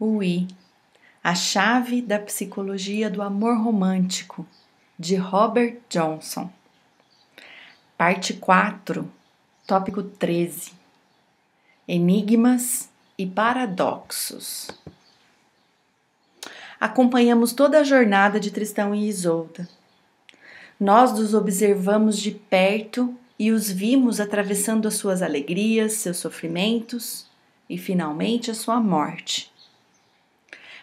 UI, a chave da psicologia do amor romântico, de Robert Johnson. Parte 4, tópico 13. Enigmas e paradoxos. Acompanhamos toda a jornada de Tristão e Isolda. Nós os observamos de perto e os vimos atravessando as suas alegrias, seus sofrimentos e, finalmente, a sua morte.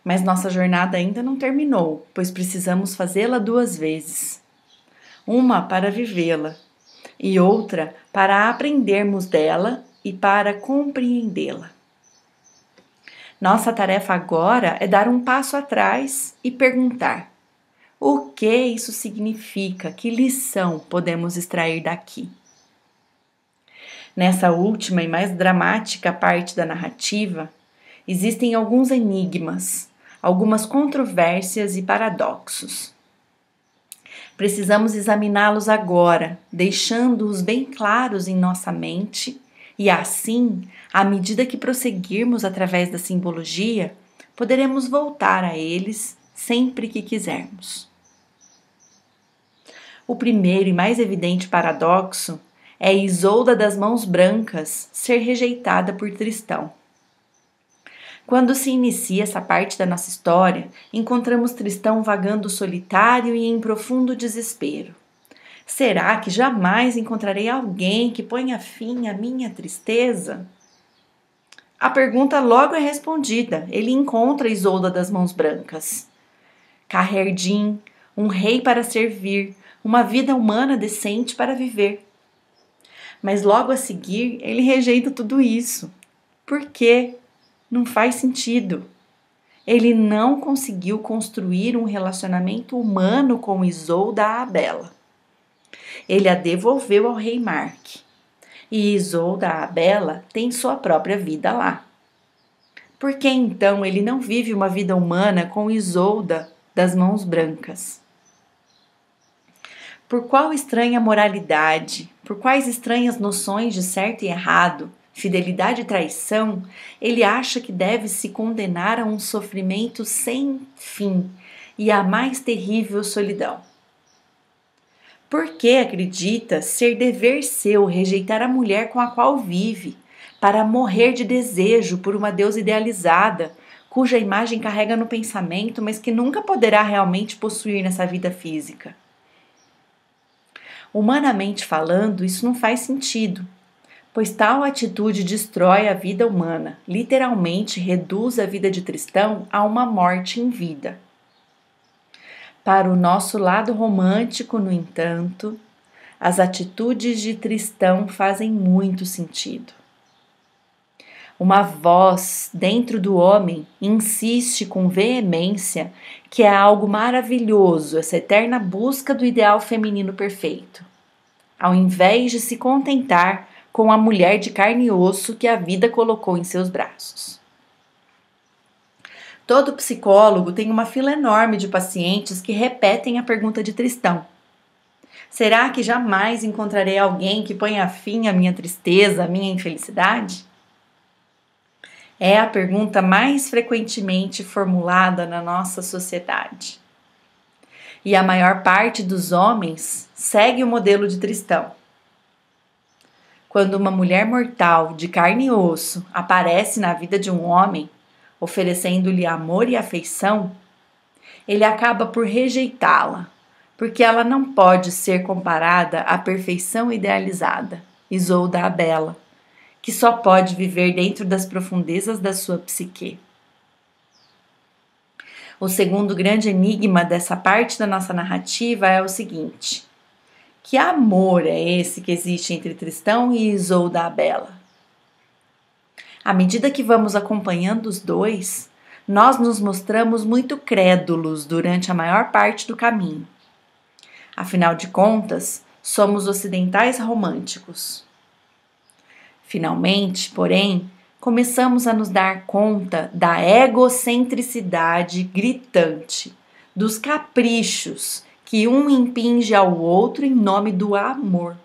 Mas nossa jornada ainda não terminou, pois precisamos fazê-la 2 vezes. Uma para vivê-la e outra para aprendermos dela e para compreendê-la. Nossa tarefa agora é dar um passo atrás e perguntar: o que isso significa? Que lição podemos extrair daqui? Nessa última e mais dramática parte da narrativa, existem alguns enigmas, algumas controvérsias e paradoxos. Precisamos examiná-los agora, deixando-os bem claros em nossa mente, e assim, à medida que prosseguirmos através da simbologia, poderemos voltar a eles sempre que quisermos. O primeiro e mais evidente paradoxo é Isolda das Mãos Brancas ser rejeitada por Tristão. Quando se inicia essa parte da nossa história, encontramos Tristão vagando solitário e em profundo desespero. Será que jamais encontrarei alguém que ponha fim à minha tristeza? A pergunta logo é respondida. Ele encontra Isolda das Mãos Brancas. Khadr-dîn, um rei para servir, uma vida humana decente para viver. Mas logo a seguir, ele rejeita tudo isso. Por quê? Não faz sentido. Ele não conseguiu construir um relacionamento humano com Isolda a Bela. Ele a devolveu ao rei Mark. E Isolda a Bela tem sua própria vida lá. Por que então ele não vive uma vida humana com Isolda das Mãos Brancas? Por qual estranha moralidade, por quais estranhas noções de certo e errado, fidelidade e traição, ele acha que deve se condenar a um sofrimento sem fim e à mais terrível solidão? Por que acredita ser dever seu rejeitar a mulher com a qual vive, para morrer de desejo por uma deusa idealizada, cuja imagem carrega no pensamento, mas que nunca poderá realmente possuir nessa vida física? Humanamente falando, isso não faz sentido, pois tal atitude destrói a vida humana, literalmente reduz a vida de Tristão a uma morte em vida. Para o nosso lado romântico, no entanto, as atitudes de Tristão fazem muito sentido. Uma voz dentro do homem insiste com veemência que é algo maravilhoso essa eterna busca do ideal feminino perfeito, ao invés de se contentar com a mulher de carne e osso que a vida colocou em seus braços. Todo psicólogo tem uma fila enorme de pacientes que repetem a pergunta de Tristão: será que jamais encontrarei alguém que ponha fim à minha tristeza, à minha infelicidade? É a pergunta mais frequentemente formulada na nossa sociedade. E a maior parte dos homens segue o modelo de Tristão. Quando uma mulher mortal, de carne e osso, aparece na vida de um homem, oferecendo-lhe amor e afeição, ele acaba por rejeitá-la, porque ela não pode ser comparada à perfeição idealizada, Isolda a Bela, que só pode viver dentro das profundezas da sua psique. O segundo grande enigma dessa parte da nossa narrativa é o seguinte: que amor é esse que existe entre Tristão e Isolda a Bela? À medida que vamos acompanhando os dois, nós nos mostramos muito crédulos durante a maior parte do caminho. Afinal de contas, somos ocidentais românticos. Finalmente, porém, começamos a nos dar conta da egocentricidade gritante, dos caprichos que um impinge ao outro em nome do amor.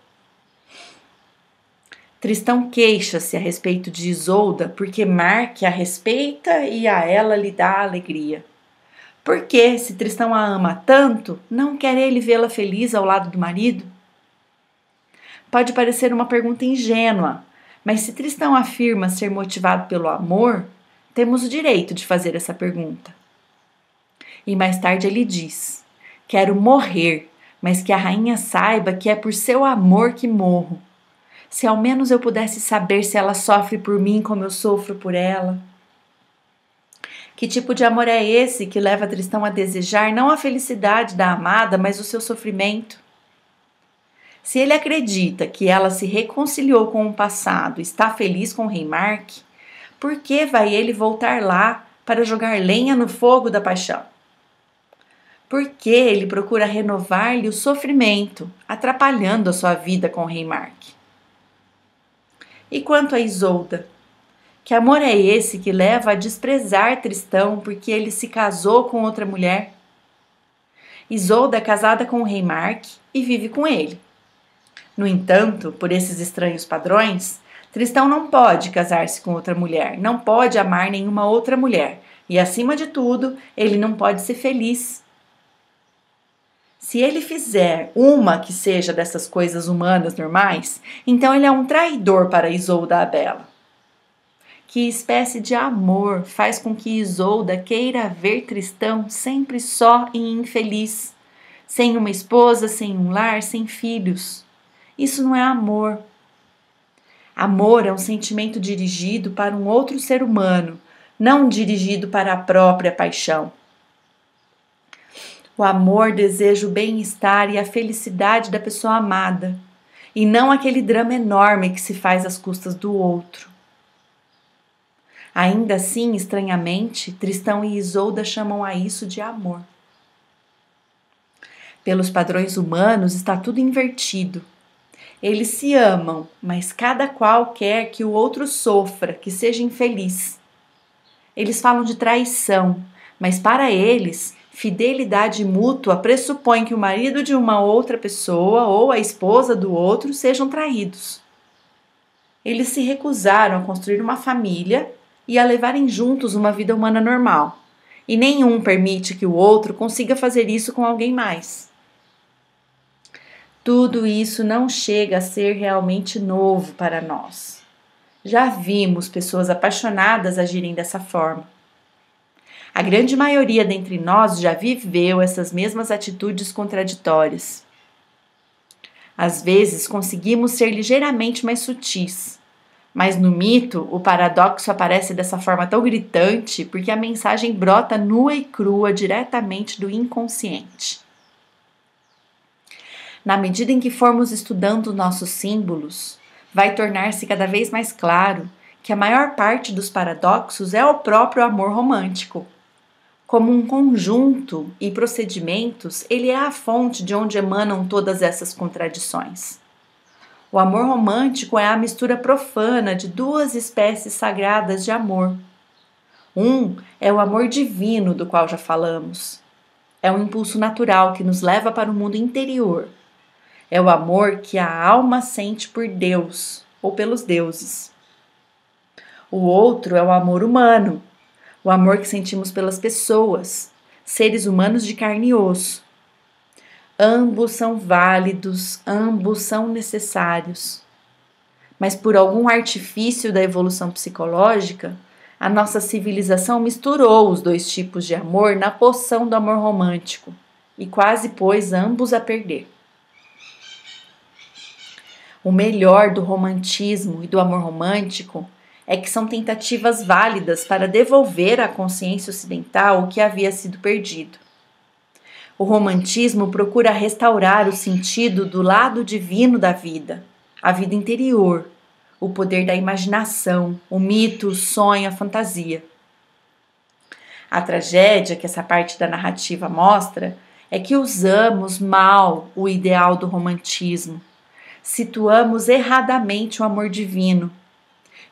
Tristão queixa-se a respeito de Isolda porque Mark a respeita e a ela lhe dá alegria. Por que, se Tristão a ama tanto, não quer ele vê-la feliz ao lado do marido? Pode parecer uma pergunta ingênua, mas se Tristão afirma ser motivado pelo amor, temos o direito de fazer essa pergunta. E mais tarde ele diz: quero morrer, mas que a rainha saiba que é por seu amor que morro. Se ao menos eu pudesse saber se ela sofre por mim como eu sofro por ela. Que tipo de amor é esse que leva Tristão a desejar não a felicidade da amada, mas o seu sofrimento? Se ele acredita que ela se reconciliou com o passado e está feliz com o rei Mark, por que vai ele voltar lá para jogar lenha no fogo da paixão? Por que ele procura renovar-lhe o sofrimento, atrapalhando a sua vida com o rei Mark? E quanto a Isolda? Que amor é esse que leva a desprezar Tristão porque ele se casou com outra mulher? Isolda é casada com o rei Mark e vive com ele. No entanto, por esses estranhos padrões, Tristão não pode casar-se com outra mulher, não pode amar nenhuma outra mulher e, acima de tudo, ele não pode ser feliz. Se ele fizer uma que seja dessas coisas humanas normais, então ele é um traidor para Isolda a Bela. Que espécie de amor faz com que Isolda queira ver Tristão sempre só e infeliz, sem uma esposa, sem um lar, sem filhos? Isso não é amor. Amor é um sentimento dirigido para um outro ser humano, não dirigido para a própria paixão. O amor deseja o bem-estar e a felicidade da pessoa amada, e não aquele drama enorme que se faz às custas do outro. Ainda assim, estranhamente, Tristão e Isolda chamam a isso de amor. Pelos padrões humanos está tudo invertido. Eles se amam, mas cada qual quer que o outro sofra, que seja infeliz. Eles falam de traição, mas para eles, fidelidade mútua pressupõe que o marido de uma outra pessoa ou a esposa do outro sejam traídos. Eles se recusaram a construir uma família e a levarem juntos uma vida humana normal, e nenhum permite que o outro consiga fazer isso com alguém mais. Tudo isso não chega a ser realmente novo para nós. Já vimos pessoas apaixonadas agirem dessa forma. A grande maioria dentre nós já viveu essas mesmas atitudes contraditórias. Às vezes conseguimos ser ligeiramente mais sutis, mas no mito o paradoxo aparece dessa forma tão gritante porque a mensagem brota nua e crua diretamente do inconsciente. Na medida em que formos estudando nossos símbolos, vai tornar-se cada vez mais claro que a maior parte dos paradoxos é o próprio amor romântico. Como um conjunto e procedimentos, ele é a fonte de onde emanam todas essas contradições. O amor romântico é a mistura profana de duas espécies sagradas de amor. Um é o amor divino do qual já falamos. É um impulso natural que nos leva para o mundo interior. É o amor que a alma sente por Deus ou pelos deuses. O outro é o amor humano, o amor que sentimos pelas pessoas, seres humanos de carne e osso. Ambos são válidos, ambos são necessários. Mas por algum artifício da evolução psicológica, a nossa civilização misturou os dois tipos de amor na poção do amor romântico e quase pôs ambos a perder. O melhor do romantismo e do amor romântico é que são tentativas válidas para devolver à consciência ocidental o que havia sido perdido. O romantismo procura restaurar o sentido do lado divino da vida, a vida interior, o poder da imaginação, o mito, o sonho, a fantasia. A tragédia que essa parte da narrativa mostra é que usamos mal o ideal do romantismo, situamos erradamente o amor divino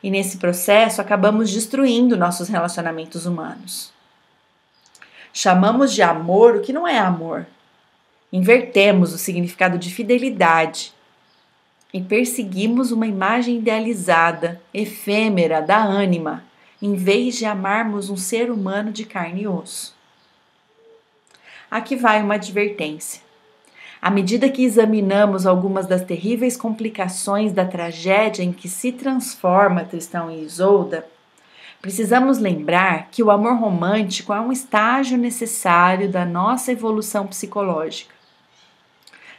e nesse processo acabamos destruindo nossos relacionamentos humanos. Chamamos de amor o que não é amor. Invertemos o significado de fidelidade. e perseguimos uma imagem idealizada, efêmera da ânima, em vez de amarmos um ser humano de carne e osso. Aqui vai uma advertência. À medida que examinamos algumas das terríveis complicações da tragédia em que se transforma Tristão e Isolda, precisamos lembrar que o amor romântico é um estágio necessário da nossa evolução psicológica.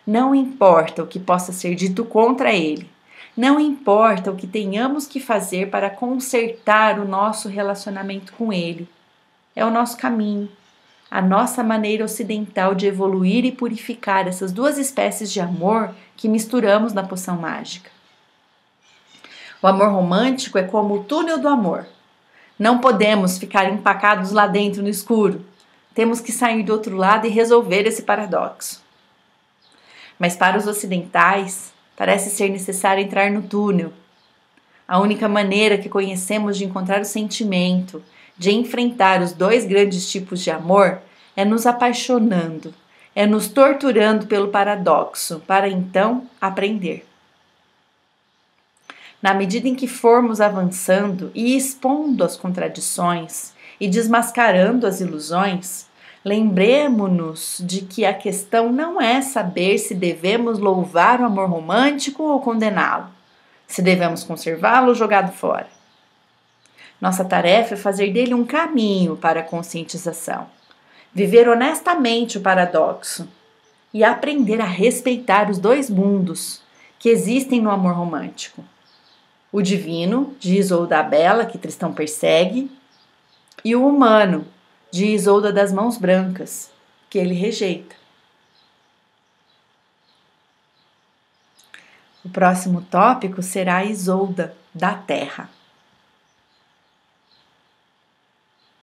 Não importa o que possa ser dito contra ele, não importa o que tenhamos que fazer para consertar o nosso relacionamento com ele. É o nosso caminho, a nossa maneira ocidental de evoluir e purificar essas duas espécies de amor que misturamos na poção mágica. O amor romântico é como o túnel do amor. Não podemos ficar empacados lá dentro no escuro. Temos que sair do outro lado e resolver esse paradoxo. Mas para os ocidentais, parece ser necessário entrar no túnel. A única maneira que conhecemos de encontrar o sentimento, de enfrentar os dois grandes tipos de amor, é nos apaixonando, é nos torturando pelo paradoxo, para então aprender. Na medida em que formos avançando e expondo as contradições e desmascarando as ilusões, lembremo-nos de que a questão não é saber se devemos louvar o amor romântico ou condená-lo, se devemos conservá-lo ou jogá-lo fora. Nossa tarefa é fazer dele um caminho para a conscientização, viver honestamente o paradoxo e aprender a respeitar os dois mundos que existem no amor romântico. O divino, de Isolda a Bela, que Tristão persegue, e o humano, de Isolda das Mãos Brancas, que ele rejeita. O próximo tópico será Isolda da Terra.